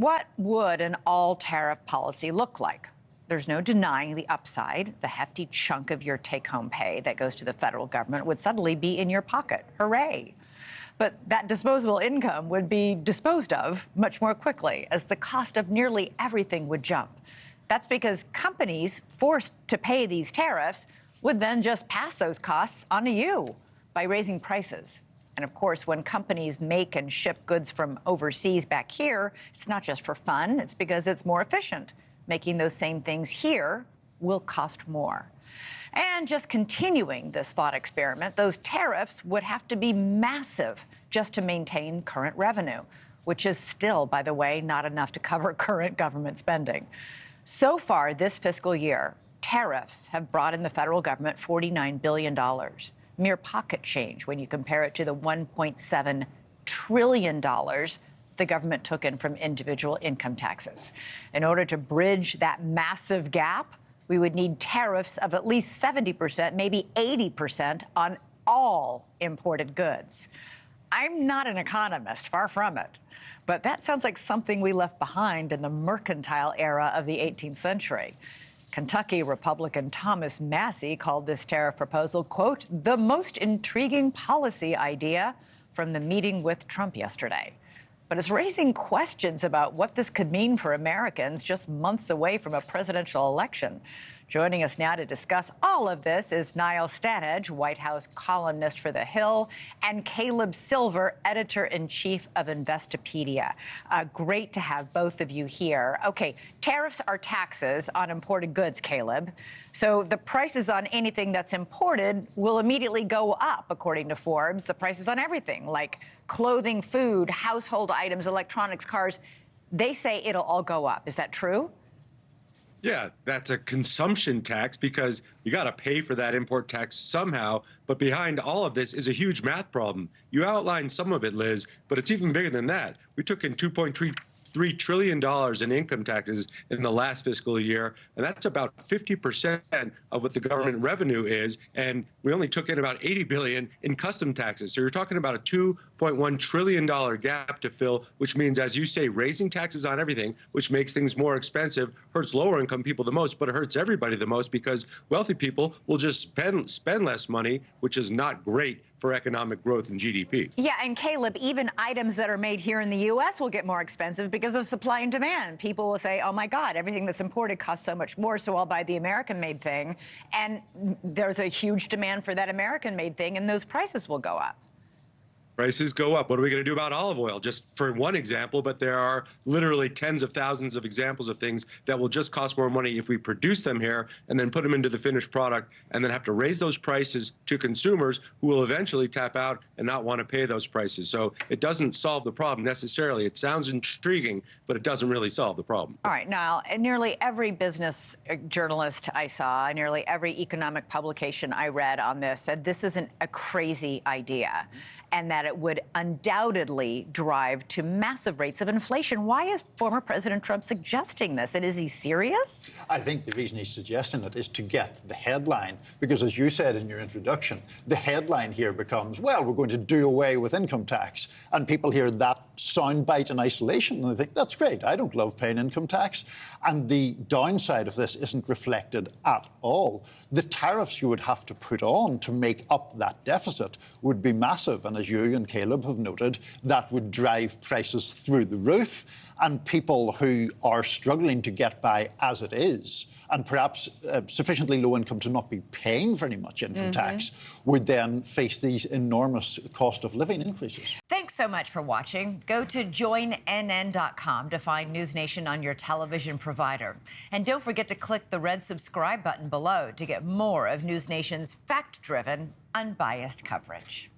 What would an all-tariff policy look like? There's no denying the upside. The hefty chunk of your take-home pay that goes to the federal government would suddenly be in your pocket. Hooray! But that disposable income would be disposed of much more quickly, as the cost of nearly everything would jump. That's because companies forced to pay these tariffs would then just pass those costs on to you by raising prices. And of course, when companies make and ship goods from overseas back here, it's not just for fun, it's because it's more efficient. Making those same things here will cost more. And just continuing this thought experiment, those tariffs would have to be massive just to maintain current revenue, which is still, by the way, not enough to cover current government spending. So far this fiscal year, tariffs have brought in the federal government $49 billion. Mere pocket change when you compare it to the $1.7 trillion the government took in from individual income taxes. In order to bridge that massive gap, we would need tariffs of at least 70%, maybe 80% on all imported goods. I'm not an economist, far from it, but that sounds like something we left behind in the mercantile era of the 18th century. Kentucky Republican Thomas Massie called this tariff proposal, quote, the most intriguing policy idea from the meeting with Trump yesterday. But it's raising questions about what this could mean for Americans just months away from a presidential election. Joining us now to discuss all of this is Niall Stanage, White House columnist for The Hill, and Caleb Silver, editor-in-chief of Investopedia. Great to have both of you here. Okay, tariffs are taxes on imported goods, Caleb. So the prices on anything that's imported will immediately go up, according to Forbes. The prices on everything, like clothing, food, household items, electronics, cars, they say it'll all go up. Is that true? Yeah, that's a consumption tax because you got to pay for that import tax somehow. But behind all of this is a huge math problem. You outlined some of it, Liz, but it's even bigger than that. We took in $2.3 trillion in income taxes in the last fiscal year, and that's about 50% of what the government revenue is, and we only took in about $80 billion in custom taxes. So you're talking about a $2.1 trillion gap to fill, which means, as you say, raising taxes on everything, which makes things more expensive, hurts lower income people the most, but it hurts everybody the most because wealthy people will just spend less money, which is not great for economic growth and GDP. Yeah, and Caleb, even items that are made here in the U.S. will get more expensive because of supply and demand. People will say, oh my God, everything that's imported costs so much more, so I'll buy the American-made thing. And there's a huge demand for that American-made thing, and those prices will go up. Prices go up. What are we going to do about olive oil? Just for one example, but there are literally tens of thousands of examples of things that will just cost more money if we produce them here and then put them into the finished product and then have to raise those prices to consumers who will eventually tap out and not want to pay those prices. So it doesn't solve the problem necessarily. It sounds intriguing, but it doesn't really solve the problem. All right. Now, nearly every business journalist I saw, nearly every economic publication I read on this said this isn't a crazy idea, and that it would undoubtedly drive to massive rates of inflation. Why is former President Trump suggesting this? And is he serious? I think the reason he's suggesting it is to get the headline, because as you said in your introduction, the headline here becomes, well, we're going to do away with income tax. And people hear that soundbite in isolation and they think, that's great, I don't love paying income tax. And the downside of this isn't reflected at all. The tariffs you would have to put on to make up that deficit would be massive. And as you and Caleb have noted, that would drive prices through the roof. And people who are struggling to get by as it is, and perhaps sufficiently low income to not be paying very much income tax, would then face these enormous cost of living increases. Thanks so much for watching. Go to joinnn.com to find NewsNation on your television provider. And don't forget to click the red subscribe button below to get more of NewsNation's fact-driven, unbiased coverage.